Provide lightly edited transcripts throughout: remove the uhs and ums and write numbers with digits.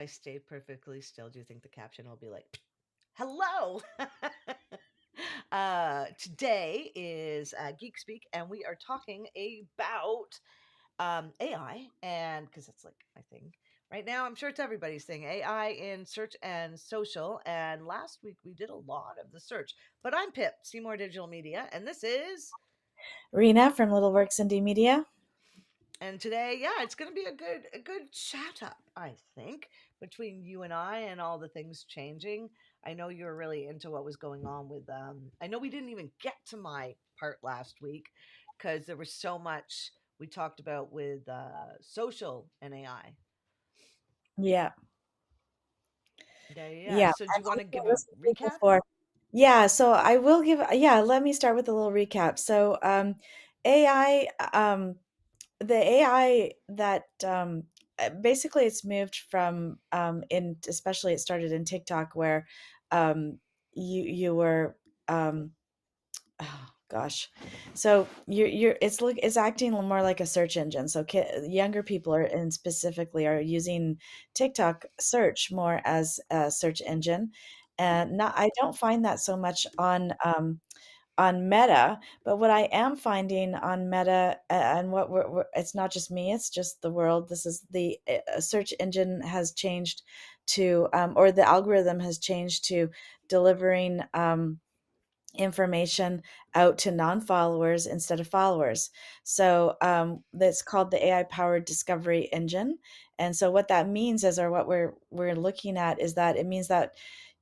I stay perfectly still, do you think the caption will be like, hello? Today is GeekSpeak, and we are talking about AI, and because it's like my thing right now, I'm sure it's everybody's thing, AI in search and social. And last week we did a lot of the search, but I'm Pip, Seymour Digital Media, and this is. Rina from Little Works Indie Media. And today, yeah, it's going to be a good chat up, I think, between you and I and all the things changing. I know you were really into what was going on with. I know we didn't even get to my part last week because there was so much we talked about with social and AI. Yeah, Yeah, yeah, yeah. yeah. So do you want to I've give a listened to you recap? before. Yeah, so I will give. Yeah, let me start with a little recap. So, AI, the AI that basically it's moved from in especially it started in TikTok where you were um, oh gosh. So you're it's acting more like a search engine. So younger people are and specifically are using TikTok search more as a search engine. And not I don't find that so much on Meta, but what I am finding on Meta and what it's not just me, it's just the world. This is the search engine has changed to or the algorithm has changed to delivering information out to non-followers instead of followers. So that's called the AI powered discovery engine. And so what that means is, or what we're looking at is that it means that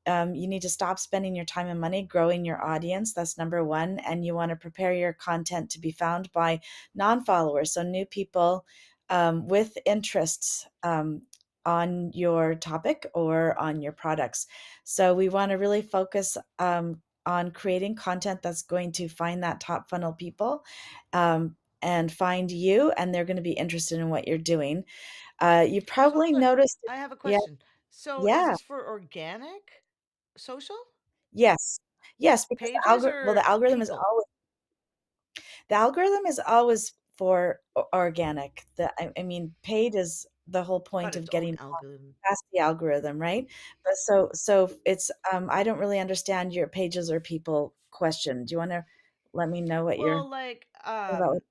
you need to stop spending your time and money growing your audience. That's number one. And you want to prepare your content to be found by non-followers, so new people with interests on your topic or on your products. So we want to really focus on creating content that's going to find that top funnel people and find you, and they're going to be interested in what you're doing. You So probably look, noticed it. I have a Yeah, question. So is yeah, this for organic social yes, yes, because pages or the algorithm is people? always for organic. I mean, paid is the whole Got point of its own getting algorithm. past the algorithm, right? But so it's I don't really understand your pages or people question. Do you want to let me know what you're Well, like, about?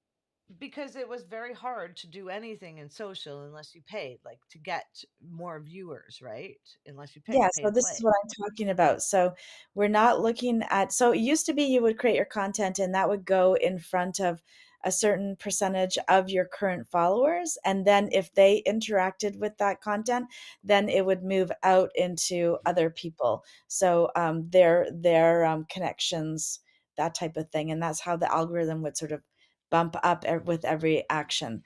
because it was very hard to do anything in social unless you paid, like to get more viewers, right? Unless you Yeah, pay so to this is play. what I'm talking about. So we're not looking at, so it used to be you would create your content and that would go in front of a certain percentage of your current followers. And then if they interacted with that content, then it would move out into other people. So their connections, that type of thing. And that's how the algorithm would sort of bump up with every action.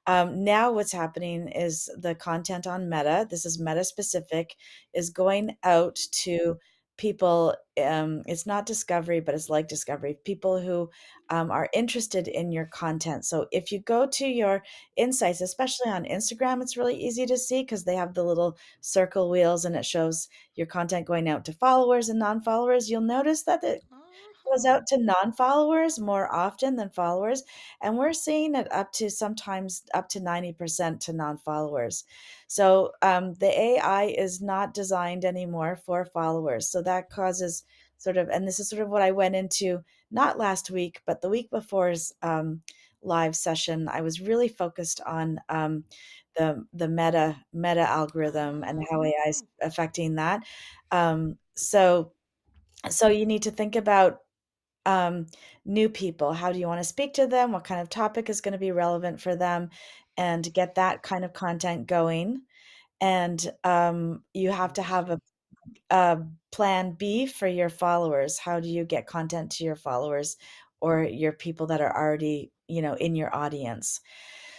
Now, what's happening is the content on Meta, this is Meta specific, is going out to people. It's not discovery, but it's like discovery. People who are interested in your content. So if you go to your insights, especially on Instagram, it's really easy to see because they have the little circle wheels and it shows your content going out to followers and non followers. You'll notice that it goes Oh, out to non-followers more often than followers, and we're seeing it up to sometimes up to 90% to non-followers. So the AI is not designed anymore for followers. So that causes sort of, and this is sort of what I went into not last week, but the week before's live session. I was really focused on the meta algorithm and how AI is oh, affecting that. So you need to think about um, new people. How do you want to speak to them? What kind of topic is going to be relevant for them? And get that kind of content going. And you have to have interesting. a plan B for your followers. How do you get content to your followers or your people that are already, in your audience?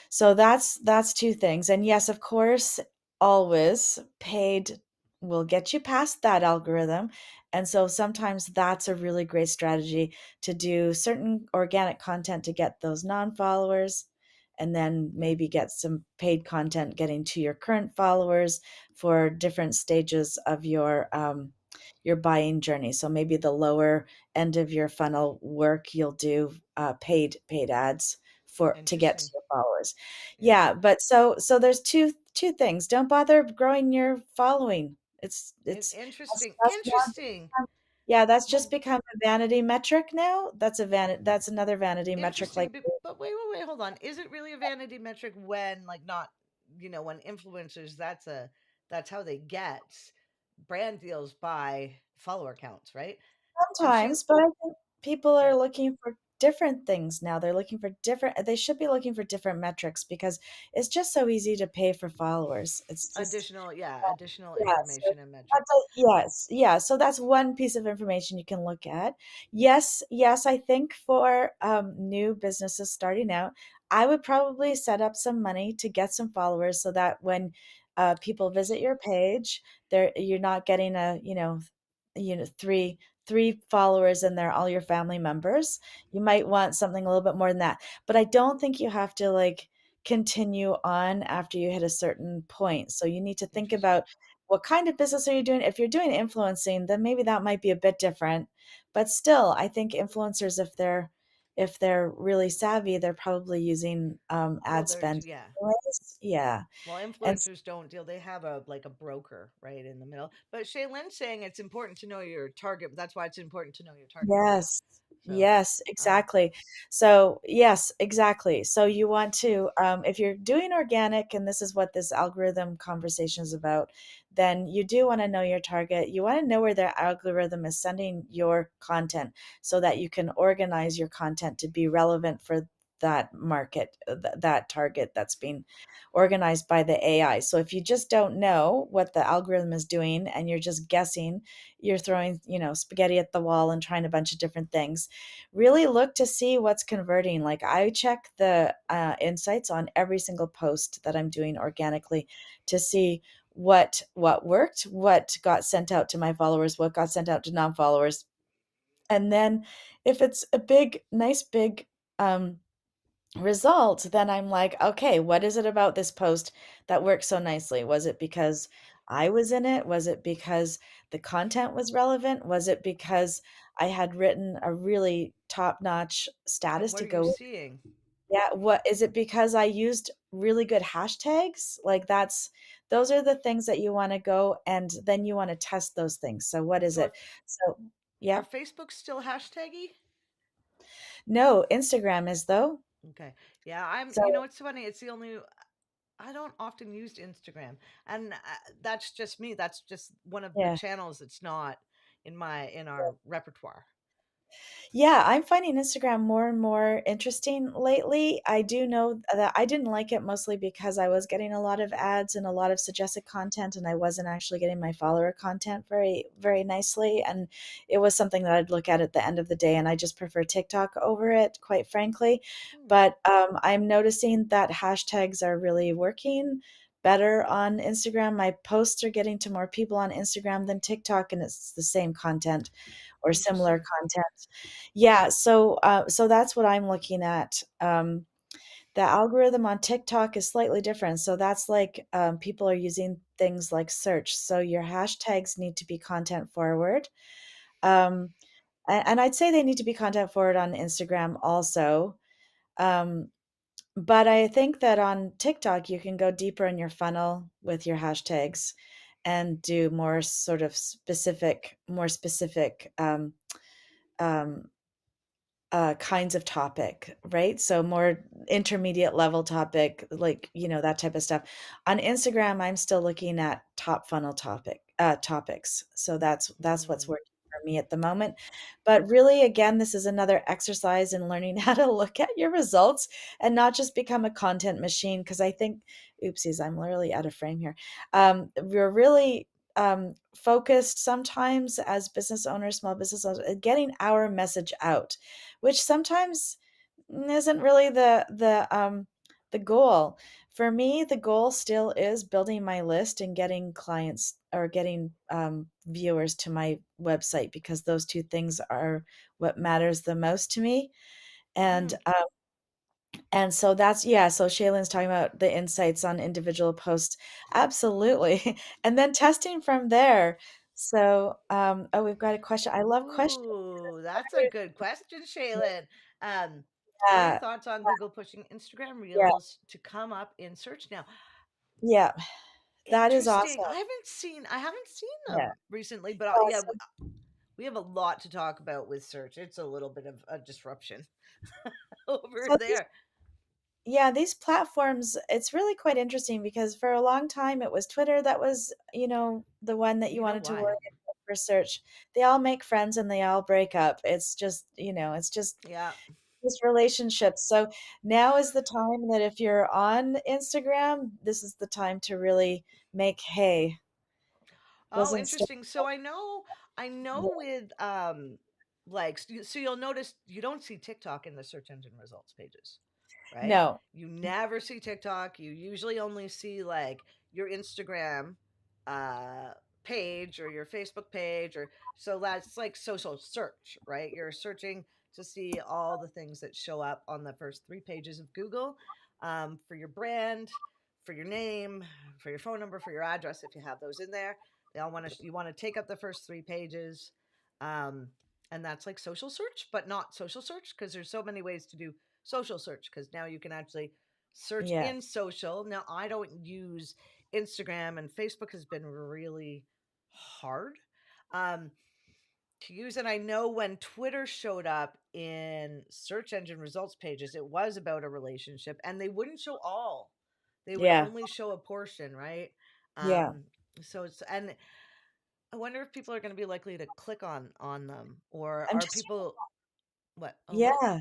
So that's two things. And yes, of course, always paid will get you past that algorithm. And so sometimes that's a really great strategy to do certain organic content to get those non-followers and then maybe get some paid content getting to your current followers for different stages of your buying journey. So maybe the lower end of your funnel work, you'll do paid ads for to get to Interesting. your followers. Yeah. Yeah, but so there's two things. Don't bother growing your following. Interesting. That's more Interesting. yeah, that's just Well, become a vanity metric now. That's another vanity metric interesting. like But wait, hold on. Is it really a vanity metric when, like, not, when influencers, that's how they get brand deals by follower counts, right? And she, sometimes, but I think people yeah, are looking for different things now. They're looking for different they should be looking for different metrics because it's just so easy to pay for followers. It's just additional yeah, so information and that's metrics. yes, yeah, so that's one piece of information you can look at. Yes, yes, I think for, new businesses starting out, I would probably set up some money to get some followers so that when, people visit your page, you're not getting three followers and they're all your family members. You might want something a little bit more than that, but I don't think you have to, like, continue on after you hit a certain point, so you need to think Interesting. about what kind of business are you doing? If you're doing influencing, then maybe that might be a bit different. But still, I think influencers, if they're really savvy, they're probably using Well, ad spend. yeah. Anyways. Yeah. Well, And influencers don't deal. They have a like a broker right in the middle. But Shaylin's saying it's important to know your target. That's why it's important to know your target audience. yes. So, Yes, um, exactly. So, yes, exactly. So you want to, if you're doing organic, and this is what this algorithm conversation is about, then you do want to know your target. You want to know where their algorithm is sending your content so that you can organize your content to be relevant for that market, that target that's being organized by the AI. So if you just don't know what the algorithm is doing and you're just guessing, you're throwing, spaghetti at the wall and trying a bunch of different things. Really look to see what's converting. Like I check the insights on every single post that I'm doing organically to see what worked, what got sent out to my followers, what got sent out to non-followers. And then if it's a nice big um result, then I'm like, okay, what is it about this post that works so nicely? Was it because I was in it? Was it because the content was relevant? Was it because I had written a really top-notch and status what to are you go with? seeing? Yeah, what is it because I used really good hashtags? Like those are the things that you want to go and then you want to test those things. So what is So, it? So, are yeah. Facebook still hashtaggy? No, Instagram is though. Okay. Yeah, I'm. So, It's funny. It's the only. I don't often use Instagram, and that's just me. That's just one of the yeah. channels that's not in our repertoire. Yeah, I'm finding Instagram more and more interesting lately. I do know that I didn't like it mostly because I was getting a lot of ads and a lot of suggested content, and I wasn't actually getting my follower content very, very nicely. And it was something that I'd look at the end of the day, and I just prefer TikTok over it, quite frankly. Hmm. But I'm noticing that hashtags are really working better on Instagram. My posts are getting to more people on Instagram than TikTok, and it's the same content or similar Interesting. content. Yeah, so that's what I'm looking at. The algorithm on TikTok is slightly different. So that's like people are using things like search. So your hashtags need to be content forward. Um, and I'd say they need to be content forward on Instagram also. Um, but I think that on TikTok, you can go deeper in your funnel with your hashtags and do more specific um, kinds of topic, right? So more intermediate level topic, like, that type of stuff. On Instagram, I'm still looking at top funnel topics. So that's what's Hmm. working for me at the moment. But really, again, this is another exercise in learning how to look at your results and not just become a content machine. Because I think, oopsies, I'm literally out of frame here. We're really focused sometimes as business owners, small business owners, getting our message out, which sometimes isn't really the goal. For me, the goal still is building my list and getting clients or getting viewers to my website because those two things are what matters the most to me. And Mm. and so that's yeah, so Shaylin's talking about the insights on individual posts. Absolutely. And then testing from there. So, oh, we've got a question. I love questions. Ooh, that's a good question, Shaylin. What are your Yeah, thoughts on Google pushing Instagram yeah. Reels to come up in search now? Yeah, that is Interesting. awesome. I haven't seen Yeah. them recently, but yeah, Awesome. we have a lot to talk about with search. It's a little bit of a disruption over So these there. Yeah, these platforms, it's really quite interesting because for a long time it was Twitter that was, the one that you You know wanted to why? worry about for search. They all make friends and they all break up. It's Yeah. just relationships. So now is the time that if you're on Instagram, this is the time to really make hay. Oh, Doesn't stop. interesting. So I Yeah. know with like so you'll notice you don't see TikTok in the search engine results pages, right? No. You never see TikTok. You usually only see like your Instagram uh page or your Facebook page, or so that's like social search, right? You're searching to see all the things that show up on the first 3 pages of Google, for your brand, for your name, for your phone number, for your address if you have those in there. They all want to, you want to take up the first 3 pages. Um, and that's like social search, but not social search because there's so many ways to do social search, because now you can actually search Yeah. in social. Now, I don't use Instagram, and Facebook has been really hard um, to use. And I know when Twitter showed up in search engine results pages, it was about a relationship, and they wouldn't show all, they would Yeah. only show a portion, right? Yeah. Um, so it's, and I wonder if people are going to be likely to click on them, or I'm are just people what? Oh, what? Yeah.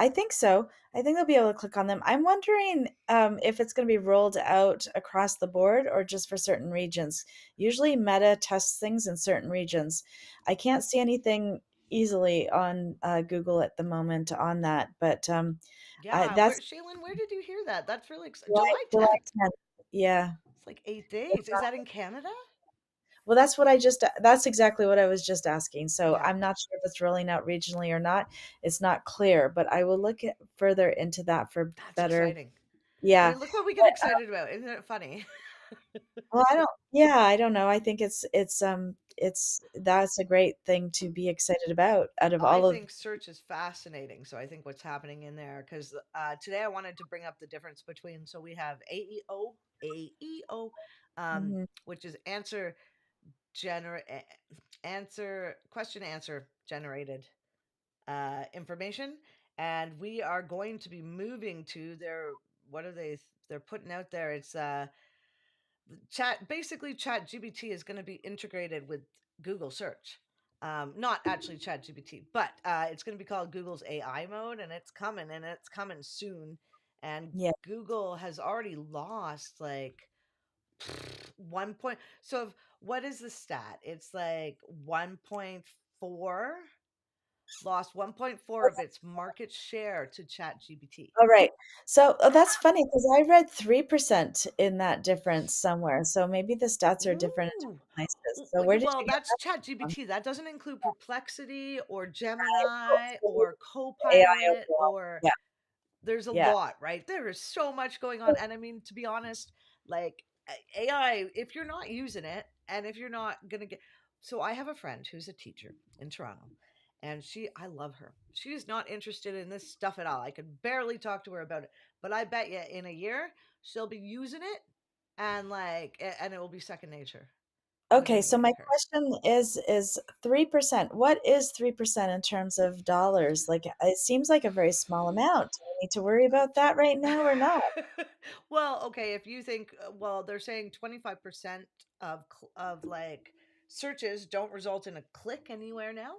I think so. I think they'll be able to click on them. I'm wondering if it's going to be rolled out across the board or just for certain regions. Usually, Meta tests things in certain regions. I can't see anything easily on Google at the moment on that, but Yeah, where that's Shaylin, where did you hear that? That's really July, July July 10th. 10th. Yeah. It's like 8 days. Is that in Canada? Well, that's exactly what I was just asking. So Yeah, I'm not sure if it's rolling out regionally or not. It's not clear, but I will look further into that for that's better. exciting. I Yeah. mean, look what we get But, excited about. Isn't it funny? well, I don't know. I think it's that's a great thing to be excited about out of I all of. think search is fascinating. So I think what's happening in there, because today I wanted to bring up the difference between, so we have AEO, Mhm. which is answer question answer generated information, and we are going to be moving to their, what are they're putting out there, it's chat GBT is going to be integrated with Google search. Not actually chat GBT, but it's going to be called Google's AI mode, and it's coming soon. And Yeah. Google has already lost like 1 point, so what is the stat, it's like 1.4, lost 1.4 of its market share to chat GBT. All right. So that's funny because I read 3% in that difference somewhere. So maybe the stats are different in Ooh. different places. So where did Well, you get that's that from? ChatGPT. That doesn't include Perplexity or Oh, Gemini so or AI Copilot, overall. or Yeah. there's a Yeah. lot, right? There is so much going on. So, And I mean, to be honest, like AI, if you're not using it and if you're not going to get. So I have a friend who's a teacher in Toronto, and I love her. She's not interested in this stuff at all. I could barely talk to her about it. But I bet you in a year, she'll be using it, and and it will be second nature okay, within a so year my to her. question is 3%. What is 3% in terms of dollars? Like it seems like a very small amount. Do we need to worry about that right now or not? Well, okay, if you think, well, they're saying 25% of like searches don't result in a click anywhere now,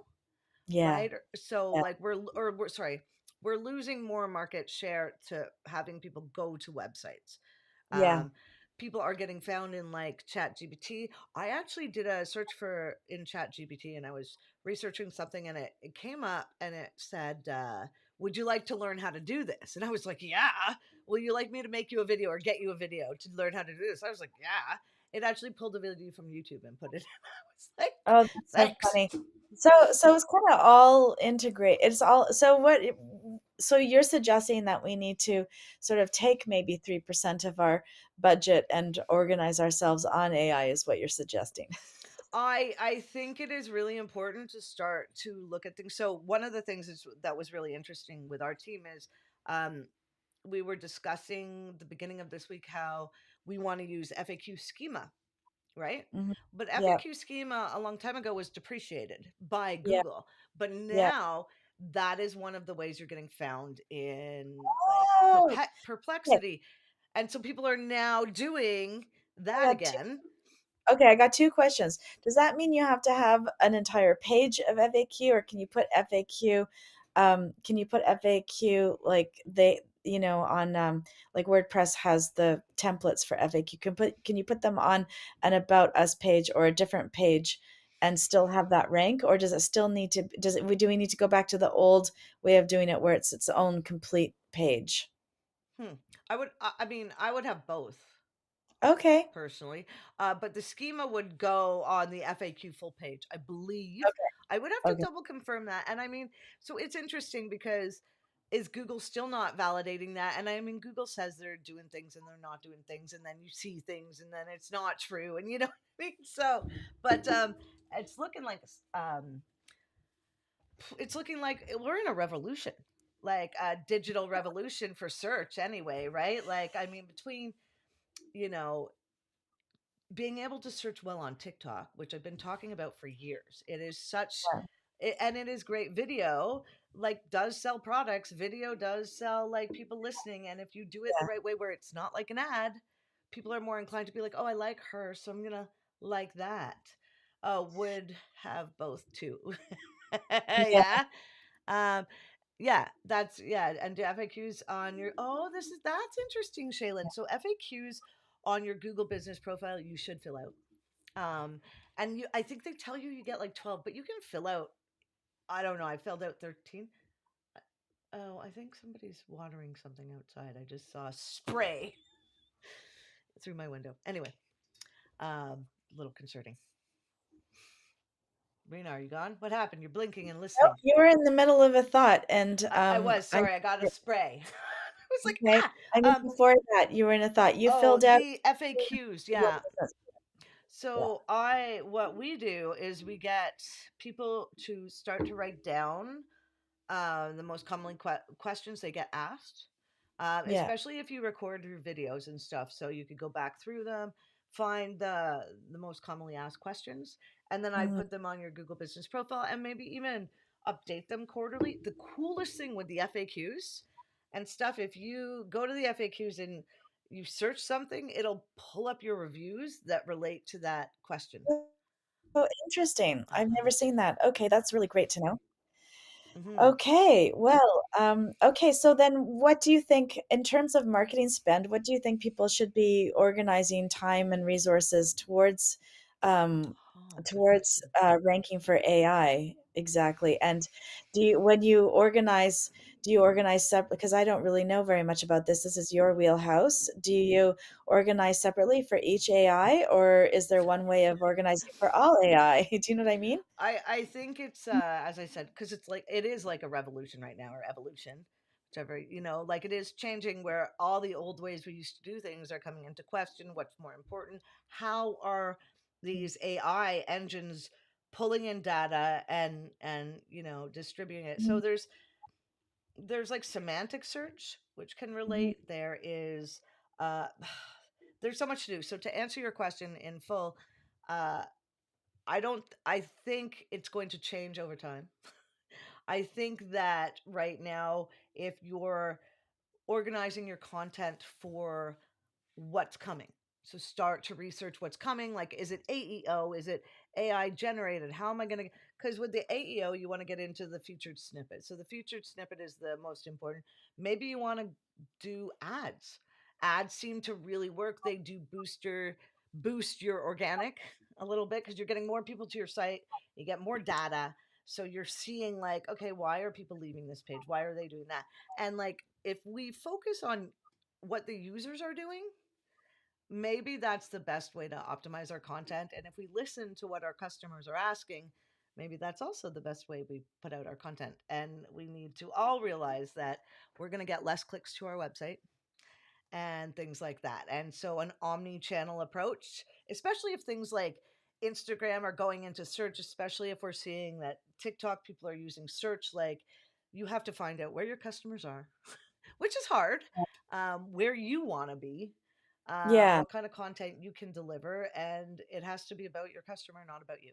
Yeah. right? So Yeah. like we're sorry, we're losing more market share to having people go to websites. Yeah. Um, People are getting found in like Chat GPT. I actually did a search for in Chat GPT, and I was researching something, and it came up and it said, would you like to learn how to do this? And I was like, yeah. Will you like me to make you a video or get you a video to learn how to do this? I was like, yeah. It actually pulled a video from YouTube and put it in. I was like, Oh, that's so thanks. funny. So it's kind of all integrate. It's all so what so you're suggesting that we need to sort of take maybe 3% of our budget and organize ourselves on AI is what you're suggesting. I think it is really important to start to look at things. So one of the things that was really interesting with our team is, um, we were discussing the beginning of this week how we want to use FAQ schema, right? Mhm. But Yeah. FAQ schema a long time ago was depreciated by Yeah. Google. But Yeah. now that is one of the ways you're getting found in like Oh, okay. perplexity. And so people are now doing I that got two. again. Okay, I got two questions. Does that mean you have to have an entire page of FAQ, or can you put FAQ? Can you put FAQ like they, on like WordPress has the templates for FAQ? Can you put them on an About Us page or a different page and still have that rank, or does it still need to? Do we need to go back to the old way of doing it where it's its own complete page? Hmm. I mean, I would have both Okay. personally. But the schema would go on the FAQ full page, I believe. Okay. I would have to Okay. double confirm that. And I mean, so it's interesting because is Google still not validating that? And I mean, Google says they're doing things and they're not doing things, and then you see things and then it's not true, and you know what I mean. So, but it's looking like it's looking like we're in a revolution, like a digital revolution for search, anyway, right? Like, I mean, between you know being able to search well on TikTok, which I've been talking about for years. It is such and it is great. Video like does sell products. Video does sell like people listening, and if you do it the Yeah. right way where it's not like an ad, people are more inclined to be like, "Oh, I like her, so I'm going to like that." Would have both too. Yeah. Yeah. Um yeah, and do FAQs on your that's interesting, Shaylin. So FAQs on your Google business profile you should fill out. And I think they tell you get like 12, but you can fill out, I don't know, I filled out 13. Oh, I think somebody's watering something outside. I just saw spray through my window. Anyway, a little concerning. Rena, are you gone? What happened? You're blinking and Nope, listening. you were in the middle of a thought, and I was I sorry. I got a spray. I was like, okay. I mean, ah. before that, you were in a thought. You Oh, filled out the FAQs. Google Yeah. Business. Yeah, So what we do is we get people to start to write down the most commonly questions they get asked, yeah. especially if you record your videos and stuff. So you could go back through them, find the most commonly asked questions, and then I'd Mhm. put them on your Google Business profile and maybe even update them quarterly. The coolest thing with the FAQs and stuff, if you go to the FAQs and you search something, it'll pull up your reviews that relate to that question. Oh, interesting. I've never seen that. Okay, that's really great to know. Hmm. Okay, well, okay, so then what do you think in terms of marketing spend, what do you think people should be organizing time and resources towards Oh, good towards question. ranking for AI exactly? And when you organize, do you organize separate? Because I don't really know very much about this. This is your wheelhouse. Do you organize separately for each AI, or is there one way of organizing for all AI? Do you know what I mean? I think it's as I said, because it's like it is like a revolution right now, or evolution, whichever, like it is changing where all the old ways we used to do things are coming into question. What's more important? How are these AI engines pulling in data and distributing it? So Mhm. there's like semantic search, which can Mhm. relate. There is uh there's so much to do. So to answer your question in full, uh I think it's going to change over time. I think that right now, if you're organizing your content for what's coming, so start to research what's coming. Like, is it AEO? Is it AI generated? How am I going to? Because with the AEO, you want to get into the featured snippet. So the featured snippet is the most important. Maybe you want to do ads. Ads seem to really work. They do boost your organic a little bit because you're getting more people to your site. You get more data. So you're seeing like, okay, why are people leaving this page? Why are they doing that? And like, if we focus on what the users are doing, maybe that's the best way to optimize our content. And if we listen to what our customers are asking, maybe that's also the best way we put out our content. And we need to all realize that we're going to get less clicks to our website and things like that. And so an omni-channel approach, especially if things like Instagram are going into search, especially if we're seeing that TikTok people are using search, like you have to find out where your customers are, which is hard, where you want to be, Yeah. what kind of content you can deliver, and it has to be about your customer, not about you.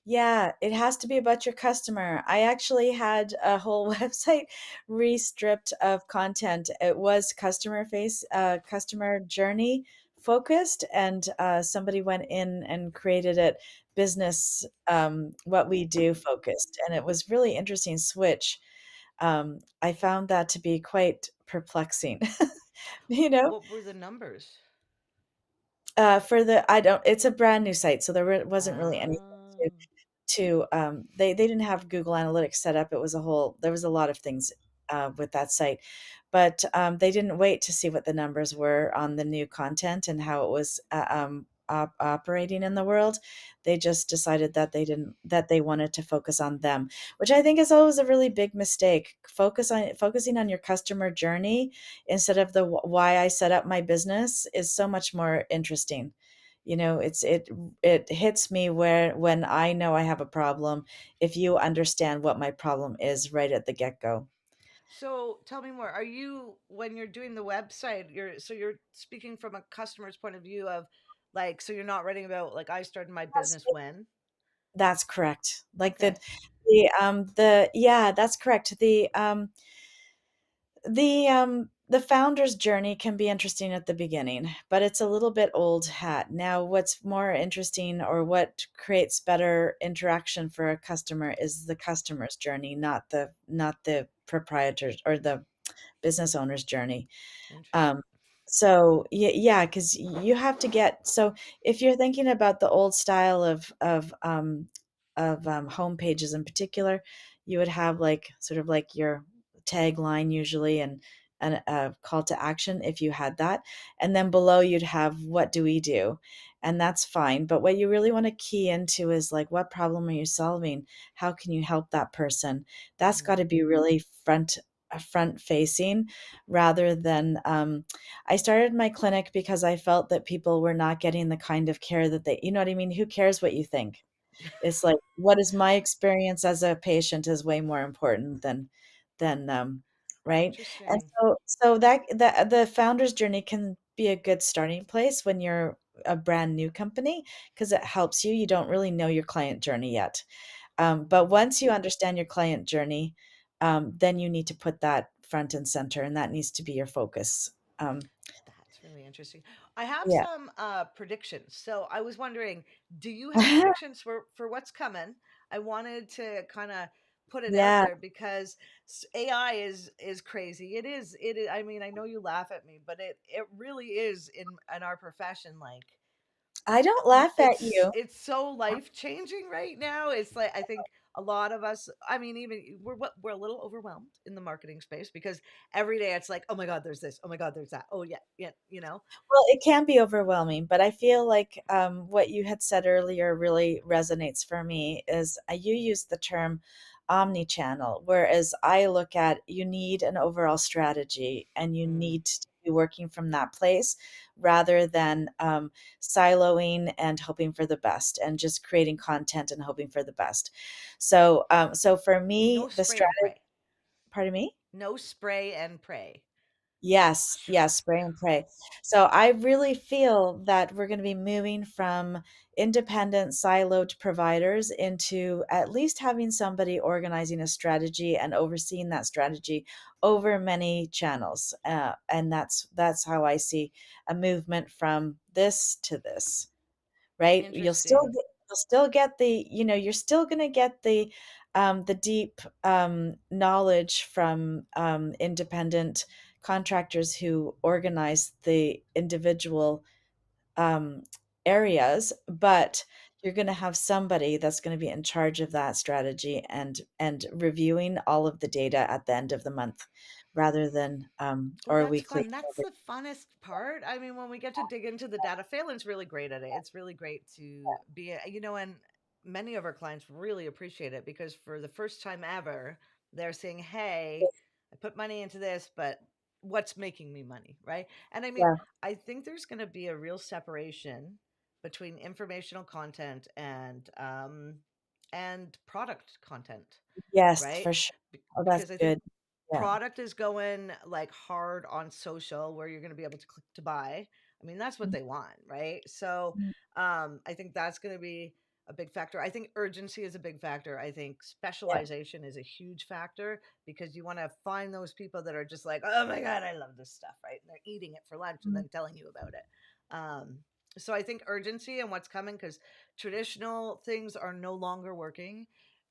Yeah, it has to be about your customer. I actually had a whole website re-stripped of content. It was customer journey focused, and somebody went in and created it business, what we do focused, and it was really interesting switch. I found that to be quite perplexing, you know. What were the numbers? For the I don't it's a brand new site, so wasn't really anything to Oh, they didn't have Google Analytics set up. There was a lot of things with that site, but they didn't wait to see what the numbers were on the new content and how it was operating in the world. They just decided that they wanted to focus on them, which I think is always a really big mistake. Focusing on your customer journey instead of the why I set up my business is so much more interesting. You know, it hits me where when I know I have a problem, if you understand what my problem is right at the get-go. so tell me more. Are you, when you're doing the website, you're speaking from a customer's point of view of, like, so you're not writing about like I started my That's business when? that's correct. Like Okay. the yeah, that's correct. The founder's journey can be interesting at the beginning, but it's a little bit old hat. Now, what's more interesting or what creates better interaction for a customer is the customer's journey, not the proprietor's or the business owner's journey. Interesting. Um, so yeah, because you have to get so if you're thinking about the old style of home pages in particular, you would have like sort of like your tagline usually and a call to action if you had that, and then below you'd have what do we do, and that's fine. But what you really want to key into is like what problem are you solving? How can you help that person? That's got Hmm. to be really front facing rather than I started my clinic because I felt that people were not getting the kind of care that you know what I mean? Who cares what you think? It's like, what is my experience as a patient is way more important than right? And Interesting. so that the founder's journey can be a good starting place when you're a brand new company because it helps you. You don't really know your client journey yet. But Hmm. once you understand your client journey, then you need to put that front and center, and that needs to be your focus. Um, That's really interesting. I have yeah. some predictions. So I was wondering, do you have predictions for what's coming? I wanted to kind of put it out Yeah. there because AI is crazy. It is. I mean, I know you laugh at me, but it really is in our profession. Like, I don't laugh at it's you. so life changing right now. It's like I think a lot of us. I mean, even we're a little overwhelmed in the marketing space because every day it's like, oh my god, there's this. Oh my god, there's that. Oh yeah, yeah. You know. Well, it can be overwhelming, but I feel like what you had said earlier really resonates for me is you used the term omni-channel, whereas I look at you need an overall strategy and you Mm, need to be working from that place rather than siloing and hoping for the best and just creating content and hoping for the best. So for me, no the spray and strategy, pray. pardon me? No spray and pray. Yes, yes, spray and pray. So I really feel that we're going to be moving from independent, siloed providers into at least having somebody organizing a strategy and overseeing that strategy over many channels. And that's how I see a movement from this to this, right? Interesting. You'll still get the, you know, you're still gonna get the deep knowledge from independent contractors who organize the individual um, areas, but you're going to have somebody that's going to be in charge of that strategy and reviewing all of the data at the end of the month rather than Well, or that's weekly. fun. That's the funnest part. I mean, when we get to dig into the data, Phelan's really great at it. It's really great to be, and many of our clients really appreciate it because for the first time ever, they're saying, hey, I put money into this, but what's making me money? Right. And I mean, Yeah. I think there's going to be a real separation between informational content and product content, Yes, right? for sure. Oh, that's Because I think good. Yeah. product is going like hard on social where you're going to be able to click to buy. I mean, that's what Mm, they want, right? So mm, I think that's going to be a big factor. I think urgency is a big factor. I think yeah. specialization is a huge factor because you want to find those people that are just like, oh my God, I love this stuff, right? And they're eating it for lunch and Mm, then telling you about it. So I think urgency and what's coming, because traditional things are no longer working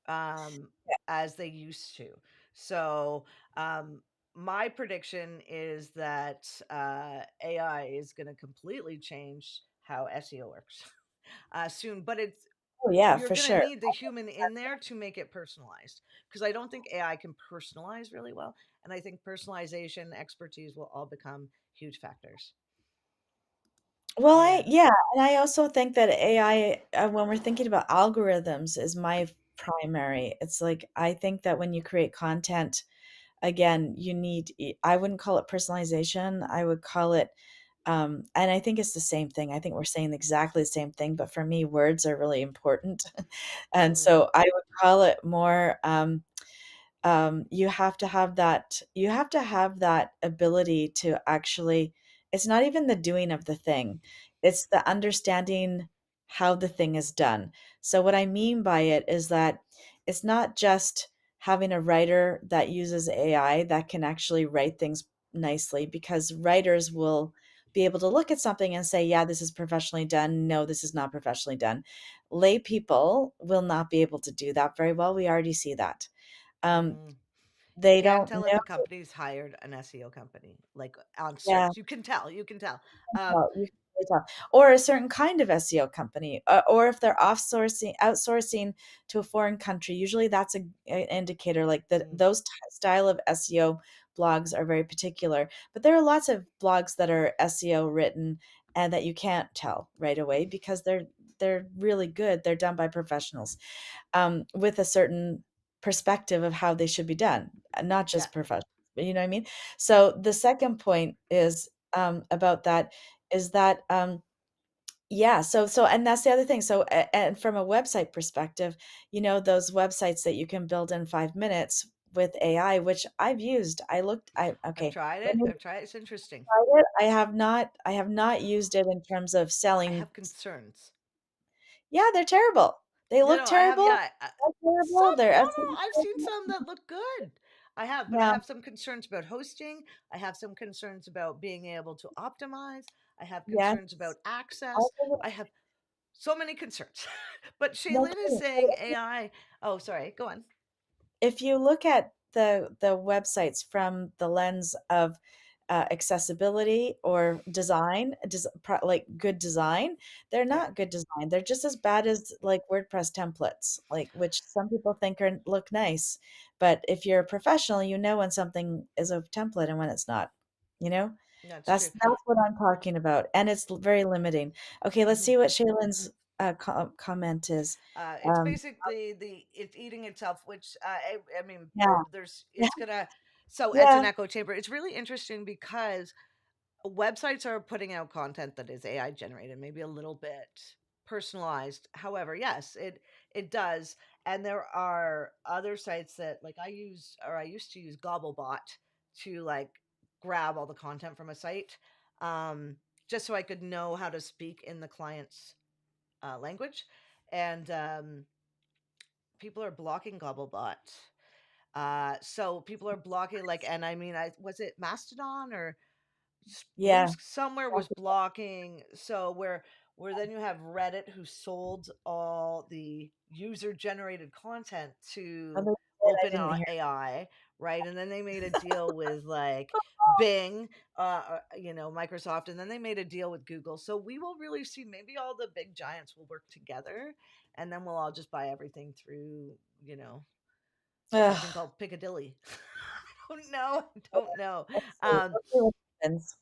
um, yeah. as they used to. So um, my prediction is that AI is going to completely change how SEO works soon. But it's Oh, yeah, you're for going to sure. need the human in there to make it personalized because I don't think AI can personalize really well, and I think personalization expertise will all become huge factors. Well, Yeah. yeah, and I also think that AI, when we're thinking about algorithms, is my primary. It's like I think that when you create content, again, you need. I wouldn't call it personalization. I would call it, and I think it's the same thing. I think we're saying exactly the same thing, but for me, words are really important, and Mm, so I would call it more. You have to have that ability to actually, it's not even the doing of the thing, it's the understanding how the thing is done. So what I mean by it is that it's not just having a writer that uses AI that can actually write things nicely, because writers will be able to look at something and say, yeah, this is professionally done, no, this is not professionally done. Lay people will not be able to do that very well. We already see that. um, mm. You they can't don't tell if know. a company's hired an SEO company, like on Yeah, search. You can tell. You can tell. well, you can really tell. Or a certain kind of SEO company, or if they're outsourcing to a foreign country, usually that's an indicator, like that Mm, those style of SEO blogs are very particular. But there are lots of blogs that are SEO written and that you can't tell right away because they're really good. They're done by professionals, with a certain perspective of how they should be done, not yeah. just professionals. But you know what I mean? So the second point is, about that, is that, yeah, and that's the other thing. So, and from a website perspective, those websites that you can build in 5 minutes with AI, which I've used. I've Okay, tried let it. me I've tried it. It's interesting. try it. I have not used it in terms of I selling. have concerns. Yeah, they're terrible. They No, look no, I have. terrible. Yeah, They're some. terrible. They're No, SEO no, I've seen some that look good. I have, but I Yeah. have some concerns about hosting. I have some concerns about being able to optimize. I have Yes. concerns about access. Also, I have so many concerns. But no Shaylin is kidding. saying AI. Oh, sorry. Go on. If you look at the websites from the lens of, accessibility or design, like good design, they're Yeah, not good design. They're just as bad as like WordPress templates, like which some people think look nice. But if you're a professional, you know when something is a template and when it's not. You know, that's that's true. that's what I'm talking about, and it's very limiting. Okay, let's Hmm. see what Shaylin's, comment is. It's Um, basically it's eating itself, which I mean, yeah, there's yeah, it's gonna. So it's an yeah. echo chamber. It's really interesting because websites are putting out content that is AI generated, maybe a little bit personalized. However, yes, it does. And there are other sites that like I use or I used to use Gobblebot to like grab all the content from a site, um, just so I could know how to speak in the client's language. And people are blocking Gobblebot. So people are blocking like, and I mean, I was it Mastodon or Yeah. Spruce somewhere was blocking. So where then you have Reddit who sold all the user generated content to Understood, I open didn't hear. AI, right? And then they made a deal with like Bing, Microsoft, and then they made a deal with Google. So we will really see maybe all the big giants will work together, and then we'll all just buy everything through, something Ugh, called Piccadilly. I don't know. I don't know. Um, let's see what happens.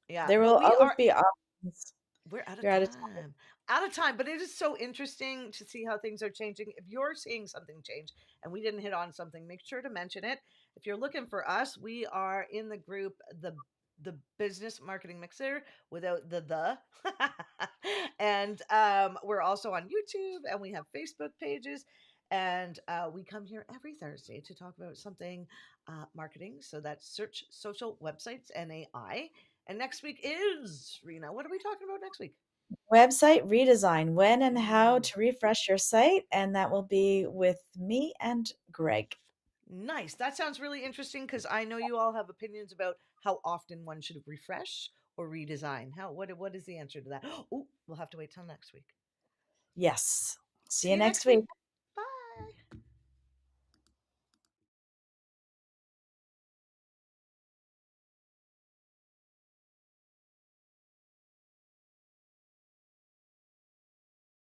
yeah, There but will we always are be options. we're out of You're out of time. time. Out of time, but it is so interesting to see how things are changing. If you're seeing something change and we didn't hit on something, make sure to mention it. If you're looking for us, we are in the group the business marketing mixer without the and we're also on YouTube and we have Facebook pages and we come here every Thursday to talk about something marketing. So that's search, social, websites, and AI. And next week is Rena. What are we talking about next week? Website redesign, when and how Ooh, to refresh your site, and that will be with me and Greg. nice. That sounds really interesting because I know you all have opinions about how often one should refresh or redesign. What is the answer to that? Oh, we'll have to wait till next week. Yes. See See you you next next week. week.